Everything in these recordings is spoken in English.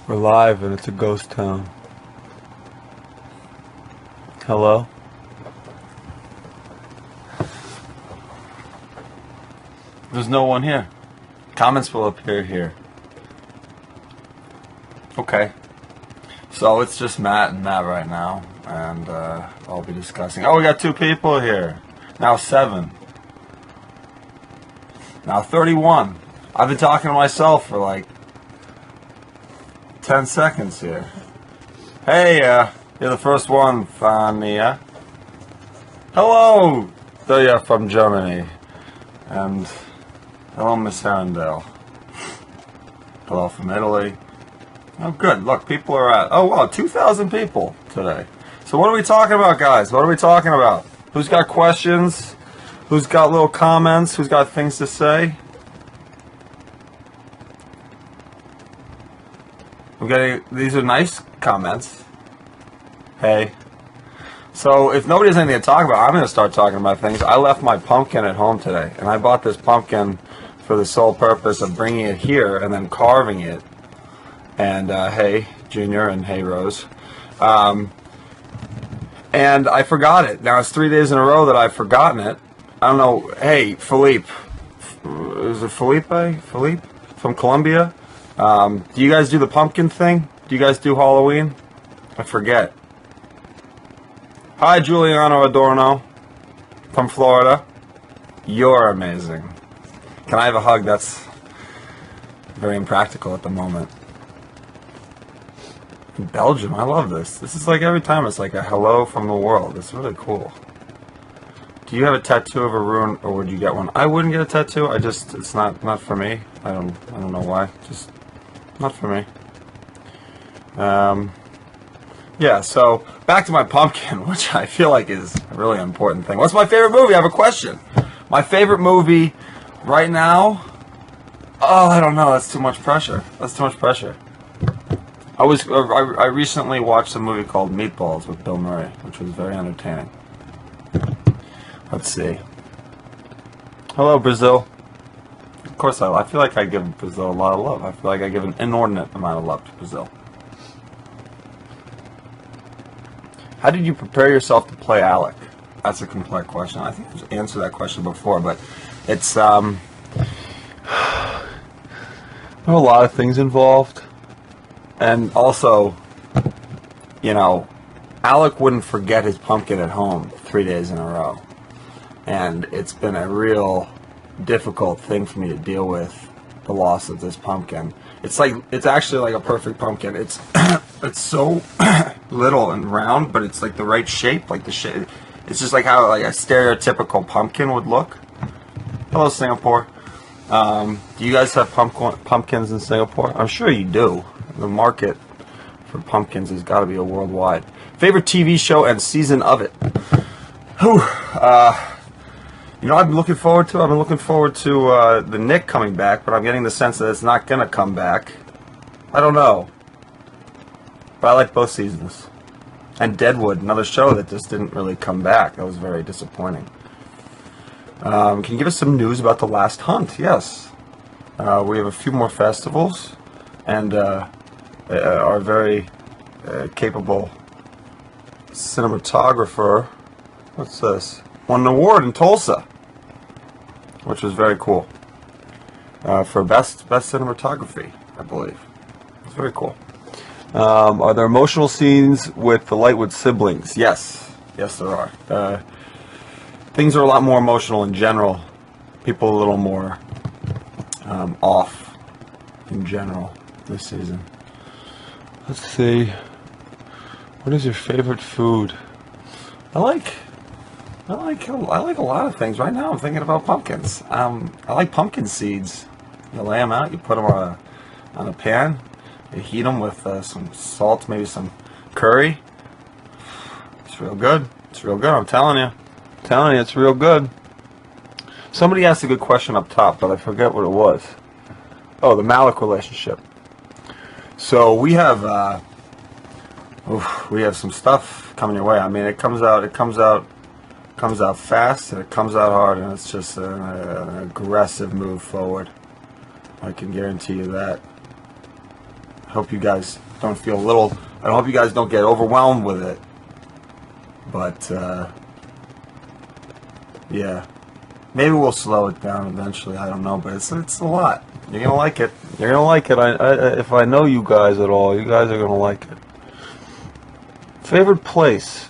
We're live and it's a ghost town. Hello? There's no one here. Comments will appear here. Okay. So it's just Matt and Matt right now, and I'll be discussing. Oh, we got 2 people here. Now 7. Now 31. I've been talking to myself for like 10 seconds here. Hey, you're the first one, Fania. Hello, you're from Germany. And hello, Miss Herondale. Hello from Italy. Oh, good. Look, people are at... Oh, wow, 2,000 people today. So what are we talking about, guys? What are we talking about? Who's got questions? Who's got little comments? Who's got things to say? These are nice comments. Hey. So if nobody has anything to talk about, I'm going to start talking about things. I left my pumpkin at home today, and I bought this pumpkin for the sole purpose of bringing it here and then carving it. And hey, Junior, and hey, Rose. And I forgot it. Now it's 3 days in a row that I've forgotten it. I don't know. Hey, Philippe. Is it Felipe? Philippe? From Colombia? Do you guys do the pumpkin thing? Do you guys do Halloween? I forget. Hi, Giuliano Adorno from Florida. You're amazing. Can I have a hug? That's very impractical at the moment. In Belgium, I love this. This is like every time it's like a hello from the world. It's really cool. Do you have a tattoo of a rune, or would you get one? I wouldn't get a tattoo. It's not for me. I don't know why. Just not for me. Yeah, so back to my pumpkin, which I feel like is a really important thing. What's my favorite movie? I have a question. My favorite movie right now? Oh, I don't know. That's too much pressure. That's too much pressure. I recently watched a movie called Meatballs with Bill Murray, which was very entertaining. Let's see. Hello, Brazil. Of course, I feel like I give Brazil a lot of love. I feel like I give an inordinate amount of love to Brazil. How did you prepare yourself to play Alec? That's a complex question. I think I've answered that question before, but it's there are a lot of things involved. And also, you know, Alec wouldn't forget his pumpkin at home 3 days in a row. And it's been a real difficult thing for me to deal with, the loss of this pumpkin. It's actually like a perfect pumpkin. It's it's so little and round, but it's like the right shape, like the shape. It's just like how like a stereotypical pumpkin would look. Hello, Singapore. Do you guys have pumpkins in Singapore? I'm sure you do. The market for pumpkins has got to be a worldwide. Favorite TV show and season of it? Whew. You know, I've been looking forward to the Nick coming back, but I'm getting the sense that it's not going to come back. I don't know. But I like both seasons. And Deadwood, another show that just didn't really come back. That was very disappointing. Can you give us some news about The Last Hunt? Yes. We have a few more festivals, and our very capable cinematographer, what's this? Won an award in Tulsa, which was very cool, for best cinematography, I believe. It's very cool. Are there emotional scenes with the Lightwood siblings? Yes, there are. Things are a lot more emotional in general. People a little more off in general this season. Let's see. What is your favorite food? I like a lot of things. Right now I'm thinking about pumpkins. I like pumpkin seeds. You lay them out, you put them on a pan, you heat them with some salt, maybe some curry. It's real good. It's real good, I'm telling you. It's real good. Somebody asked a good question up top, but I forget what it was. Oh, the Malik relationship. So we have some stuff coming your way. I mean, it comes out fast and it comes out hard, and it's just an aggressive move forward. I can guarantee you that. I hope you guys don't feel I hope you guys don't get overwhelmed with it. But, yeah. Maybe we'll slow it down eventually. I don't know, but it's a lot. You're gonna like it. You're gonna like it. If I know you guys at all, you guys are gonna like it. Favorite place?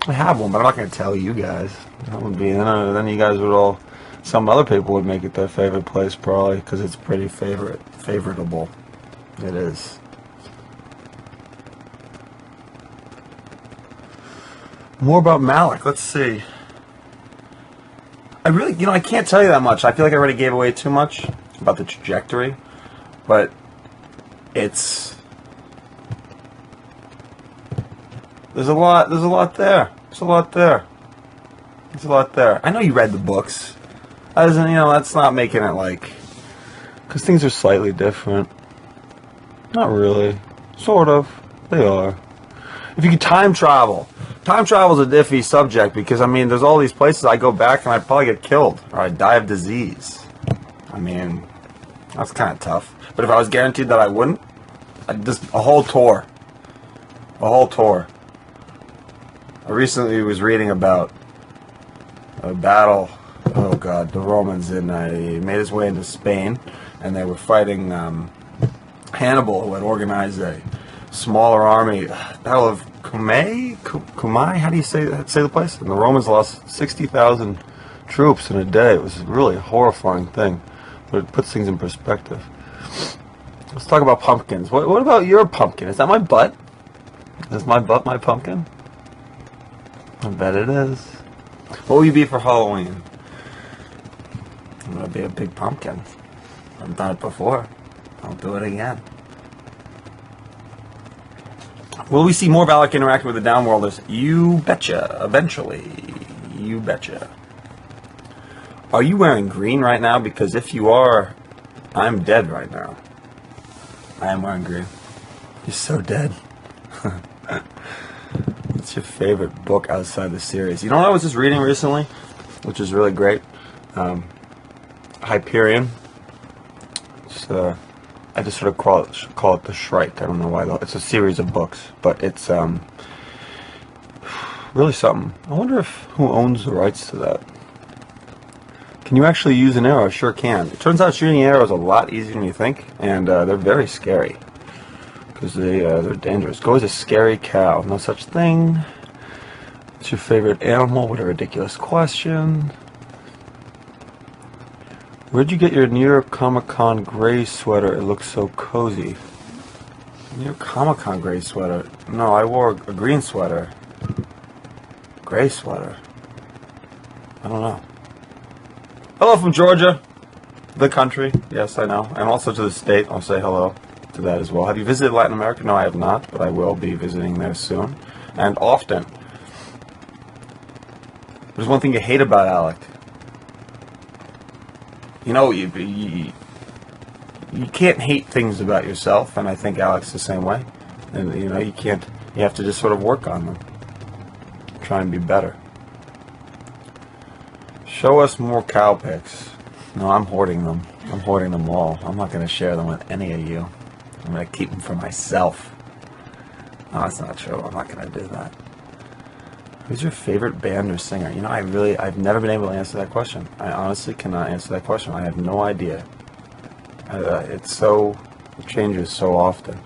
I have one, but I'm not gonna tell you guys. That would be then you guys would all. Some other people would make it their favorite place probably because it's pretty favoritable. It is. More about Malik. Let's see. I really, I can't tell you that much. I feel like I already gave away too much about the trajectory, but there's a lot there. There's a lot there. There's a lot there. I know you read the books. That's not making it because things are slightly different. Not really. Sort of. They are. If you could time travel. Time travel is a iffy subject because, there's all these places I go back and I'd probably get killed or I'd die of disease. That's kind of tough. But if I was guaranteed that I wouldn't, I'd just a whole tour. A whole tour. I recently was reading about a battle. Oh God, the Romans he made his way into Spain, and they were fighting Hannibal, who had organized a smaller army. Battle of Cumae? How do you say the place? And the Romans lost 60,000 troops in a day. It was really a horrifying thing, but it puts things in perspective. Let's talk about pumpkins. What about your pumpkin? Is that my butt? Is my butt my pumpkin? I bet it is. What will you be for Halloween? I'm going to be a big pumpkin. I've done it before. I'll do it again. Will we see more of Alec interacting with the Downworlders? You betcha. Eventually. You betcha. Are you wearing green right now? Because if you are, I'm dead right now. I am wearing green. You're so dead. What's your favorite book outside the series? You know what I was just reading recently, which is really great? Hyperion. I just sort of call it the Shrike. I don't know why though. It's a series of books, but it's really something. I wonder who owns the rights to that. Can you actually use an arrow? Sure can. It turns out shooting arrows is a lot easier than you think, and they're very scary because they're dangerous. Go as a scary cow. No such thing. What's your favorite animal? What a ridiculous question. Where'd you get your New York Comic-Con gray sweater? It looks so cozy. New York Comic-Con gray sweater? No, I wore a green sweater. Gray sweater? I don't know. Hello from Georgia, the country. Yes, I know. And also to the state. I'll say hello to that as well. Have you visited Latin America? No, I have not, but I will be visiting there soon. And often. There's one thing you hate about Alec. You can't hate things about yourself, and I think Alec's the same way. And you have to just sort of work on them. Try and be better. Show us more cow pics. No, I'm hoarding them. I'm hoarding them all. I'm not going to share them with any of you. I'm going to keep them for myself. No, that's not true. I'm not going to do that. Who's your favorite band or singer? I've never been able to answer that question. I honestly cannot answer that question. I have no idea. It changes so often.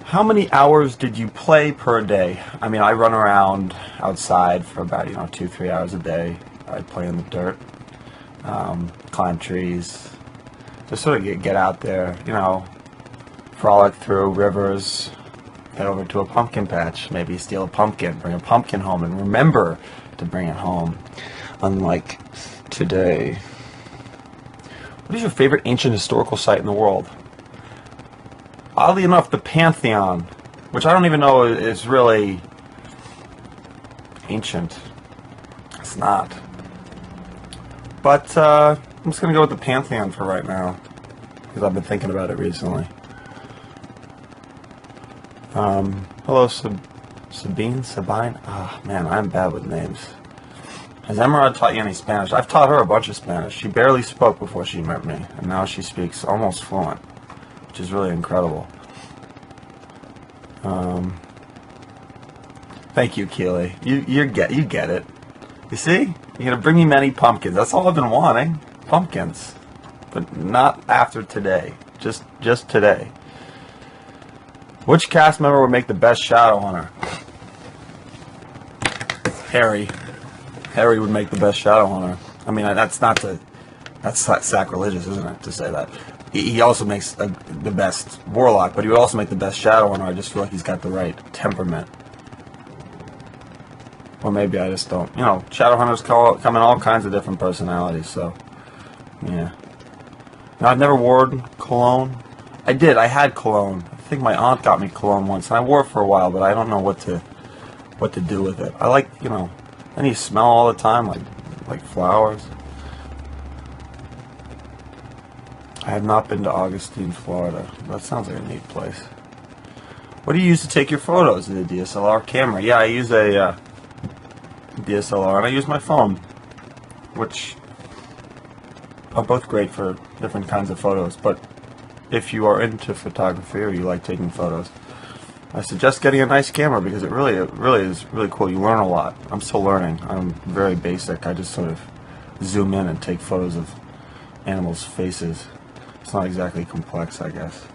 How many hours did you play per day? I run around outside for about, 2-3 hours a day. I play in the dirt, climb trees, just sort of get out there, frolic through rivers. Head over to a pumpkin patch, maybe steal a pumpkin, bring a pumpkin home, and remember to bring it home. Unlike today. What is your favorite ancient historical site in the world? Oddly enough, the Pantheon, which I don't even know is really ancient. It's not. But I'm just going to go with the Pantheon for right now, because I've been thinking about it recently. Hello, Sabine? Ah, man, I'm bad with names. Has Emerald taught you any Spanish? I've taught her a bunch of Spanish. She barely spoke before she met me, and now she speaks almost fluent, which is really incredible. Thank you, Keely. You get it. You see? You're gonna bring me many pumpkins. That's all I've been wanting. Pumpkins, but not after today. Just today. Which cast member would make the best Shadowhunter? Harry. Harry would make the best Shadowhunter. I mean, that's sacrilegious, isn't it, to say that? He also makes the best Warlock, but he would also make the best Shadowhunter. I just feel like he's got the right temperament. Or maybe I just don't. You know, Shadowhunters come in all kinds of different personalities, so, yeah. Now, I've never worn cologne. I did. I had cologne. I think my aunt got me cologne once, and I wore it for a while, but I don't know what to do with it. I like, you know, and you smell all the time, like flowers. I have not been to Augustine, Florida. That sounds like a neat place. What do you use to take your photos? The DSLR camera. Yeah, I use a DSLR, and I use my phone, which are both great for different kinds of photos. But if you are into photography or you like taking photos, I suggest getting a nice camera because it really is really cool. You learn a lot. I'm still learning. I'm very basic. I just sort of zoom in and take photos of animals' faces. It's not exactly complex, I guess.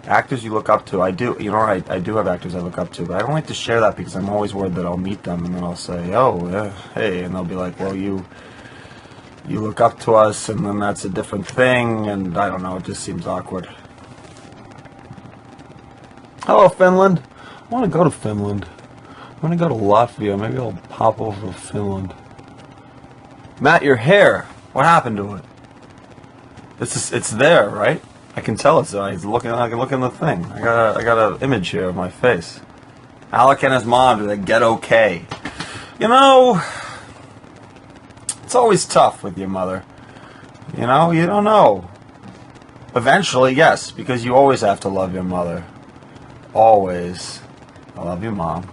Actors you look up to. I do. You know, I do have actors I look up to, but I don't like to share that because I'm always worried that I'll meet them and then I'll say, oh, hey, and they'll be like, well, you look up to us, and then that's a different thing, and I don't know. It just seems awkward. Hello, Finland. I want to go to Finland. I want to go to Latvia. Maybe I'll pop over to Finland. Matt, your hair. What happened to it? It's there, right? I can tell it's there. I can look in the thing. I got an image here of my face. Alec and his mom, do they get okay? You know, it's always tough with your mother. You know, you don't know. Eventually, yes, because you always have to love your mother. Always. I love your mom.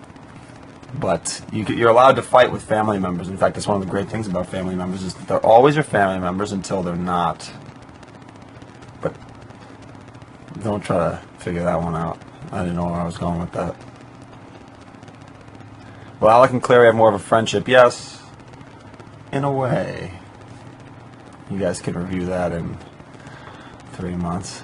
But you're allowed to fight with family members. In fact, that's one of the great things about family members is that they're always your family members until they're not. But don't try to figure that one out. I didn't know where I was going with that. Well, Alec and Clary have more of a friendship. Yes, in a way. You guys can review that in 3 months.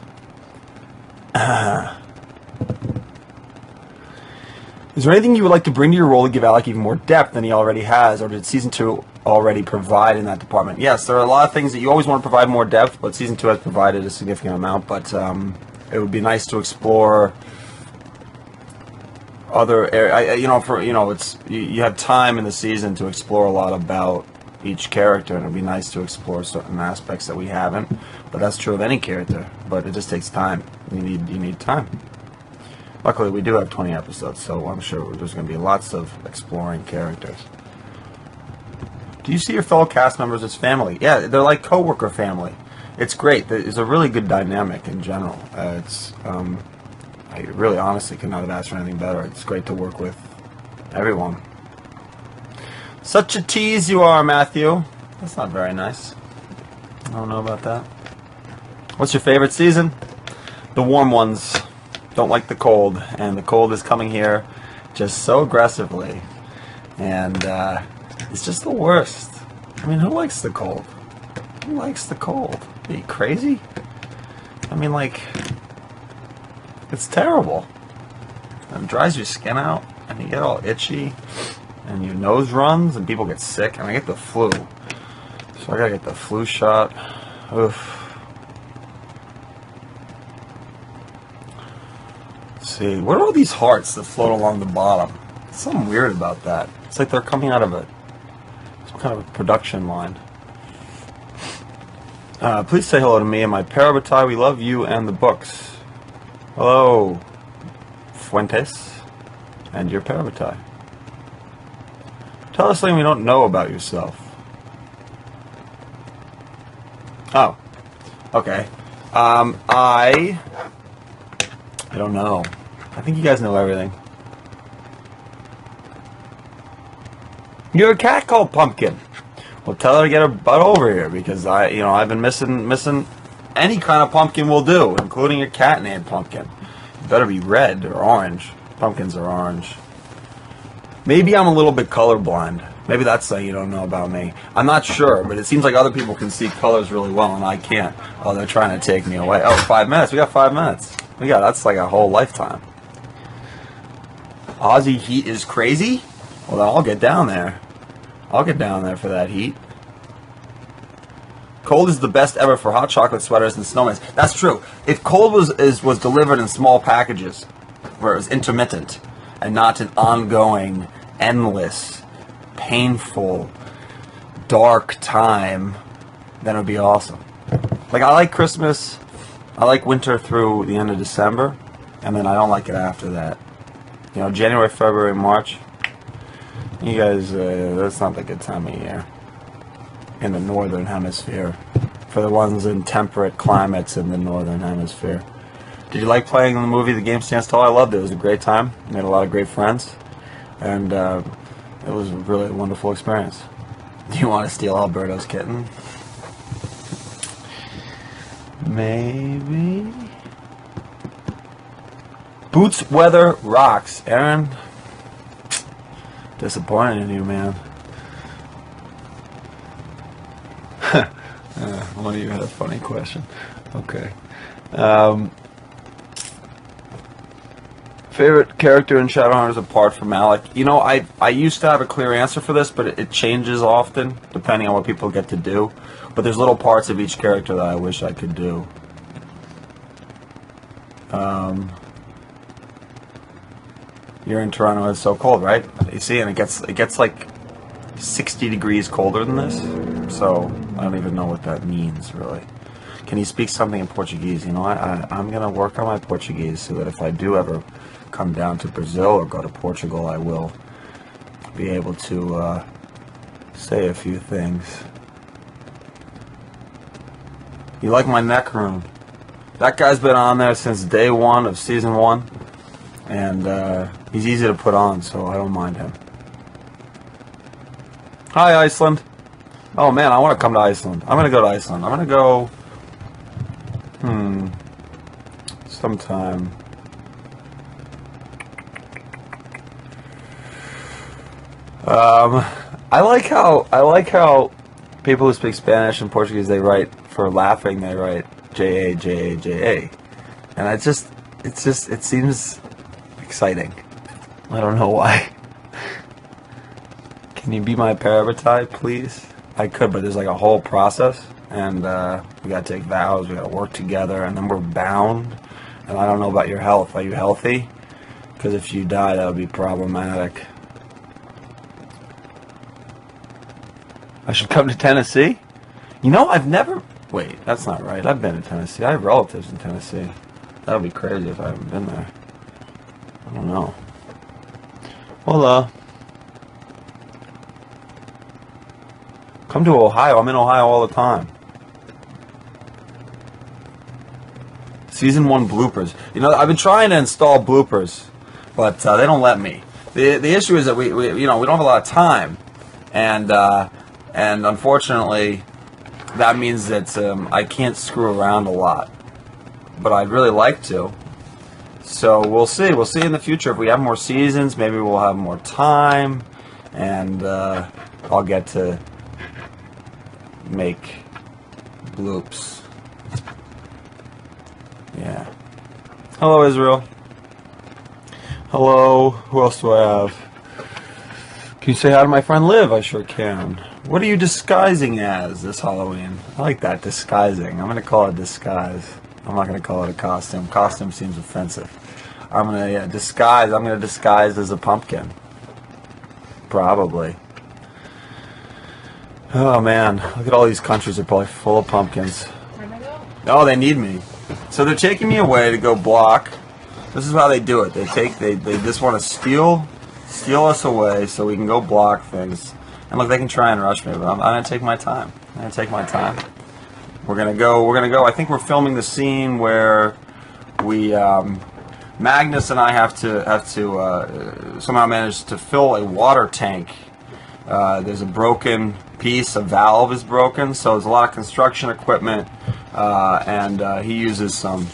Is there anything you would like to bring to your role to give Alec even more depth than he already has, or did Season 2 already provide in that department? Yes, there are a lot of things that you always want to provide more depth, but Season 2 has provided a significant amount, but it would be nice to explore other areas. You have time in the season to explore a lot about each character, and it would be nice to explore certain aspects that we haven't, but that's true of any character, but it just takes time. You need time. Luckily, we do have 20 episodes, so I'm sure there's going to be lots of exploring characters. Do you see your fellow cast members as family? Yeah, they're like co-worker family. It's great. It's a really good dynamic in general. I really honestly could not have asked for anything better. It's great to work with everyone. Such a tease you are, Matthew. That's not very nice. I don't know about that. What's your favorite season? The warm ones. Don't like the cold, and the cold is coming here just so aggressively, and it's just the worst. I mean, who likes the cold? Who likes the cold? Are you crazy? I mean, like, it's terrible. It dries your skin out, and you get all itchy, and your nose runs, and people get sick, and I get the flu. So I gotta get the flu shot. Oof. See, what are all these hearts that float along the bottom? There's something weird about that. It's like they're coming out of some kind of a production line. Please say hello to me and my Parabatai. We love you and the books. Hello, Fuentes, and your Parabatai. Tell us something we don't know about yourself. Oh, okay. I don't know. I think you guys know everything. You're a cat called Pumpkin. Well, tell her to get her butt over here because I've been missing any kind of pumpkin will do, including a cat named Pumpkin. It better be red or orange. Pumpkins are orange. Maybe I'm a little bit colorblind. Maybe that's something you don't know about me. I'm not sure, but it seems like other people can see colors really well and I can't. Oh, they're trying to take me away. Oh, 5 minutes. We got 5 minutes. That's like a whole lifetime. Aussie heat is crazy? Well, then I'll get down there. I'll get down there for that heat. Cold is the best ever for hot chocolate sweaters and snowmen. That's true. If cold was delivered in small packages, where it was intermittent, and not an ongoing, endless, painful, dark time, then it would be awesome. Like, I like Christmas, I like winter through the end of December, and then I don't like it after that. January, February, March, you guys, that's not the good time of year in the northern hemisphere. For the ones in temperate climates in the northern hemisphere. Did you like playing in the movie The Game Stands Tall? I loved it. It was a great time. Made a lot of great friends. And it was really a wonderful experience. Do you want to steal Alberto's kitten? Maybe. Boots weather rocks. Aaron, disappointed in you, man. One of you had a funny question. Okay. Favorite character in Shadowhunters apart from Alec? I used to have a clear answer for this, but it changes often depending on what people get to do. But there's little parts of each character that I wish I could do. You're in Toronto. It's so cold, right? You see, and it gets like 60 degrees colder than this. So I don't even know what that means, really. Can you speak something in Portuguese? I'm going to work on my Portuguese so that if I do ever come down to Brazil or go to Portugal, I will be able to say a few things. You like my neck room? That guy's been on there since day 1 of season 1, and he's easy to put on, so I don't mind him. Hi, Iceland. Oh man, I want to come to Iceland. I'm going to go to Iceland. I'm going to go sometime. I like how people who speak Spanish and Portuguese, they write for laughing, they write J-A, J-A, J-A. And it seems exciting. I don't know why. Can you be my parabatai, please? I could, but there's like a whole process, and we gotta take vows, we gotta work together, and then we're bound. And I don't know about your health. Are you healthy? Because if you die, that would be problematic. I should come to Tennessee? I've never... Wait, that's not right. I've been to Tennessee. I have relatives in Tennessee. That would be crazy if I haven't been there. I don't know. Hola. Come to Ohio. I'm in Ohio all the time. Season 1 bloopers. I've been trying to install bloopers, but they don't let me. The issue is that we don't have a lot of time, and unfortunately, that means that I can't screw around a lot. But I'd really like to. So we'll see. We'll see in the future if we have more seasons. Maybe we'll have more time, and I'll get to make bloops. Yeah. Hello, Israel. Hello. Who else do I have? Can you say hi to my friend Liv? I sure can. What are you disguising as this Halloween? I like that, disguising. I'm going to call it disguise. I'm not going to call it a costume. Costume seems offensive. I'm going to disguise. I'm going to disguise as a pumpkin. Probably. Oh, man. Look at all these countries. They're probably full of pumpkins. Oh, they need me. So they're taking me away to go block. This is how they do it. They just want to steal us away so we can go block things. And look, they can try and rush me, but I'm going to take my time. I'm going to take my time. We're going to go. I think we're filming the scene where we, Magnus and I have to somehow manage to fill a water tank There's a broken piece, a valve is broken, so there's a lot of construction equipment, and he uses some,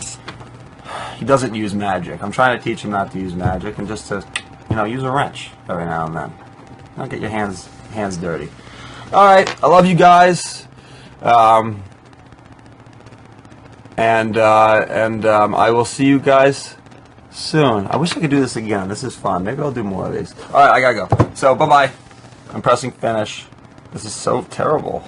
he doesn't use magic. I'm trying to teach him not to use magic and just to, you know, use a wrench every now and then. Don't get your hands dirty. Alright, I love you guys, and I will see you guys soon. I wish I could do this again. This is fun. Maybe I'll do more of these. Alright, I gotta go. So, bye-bye. I'm pressing finish. This is so terrible.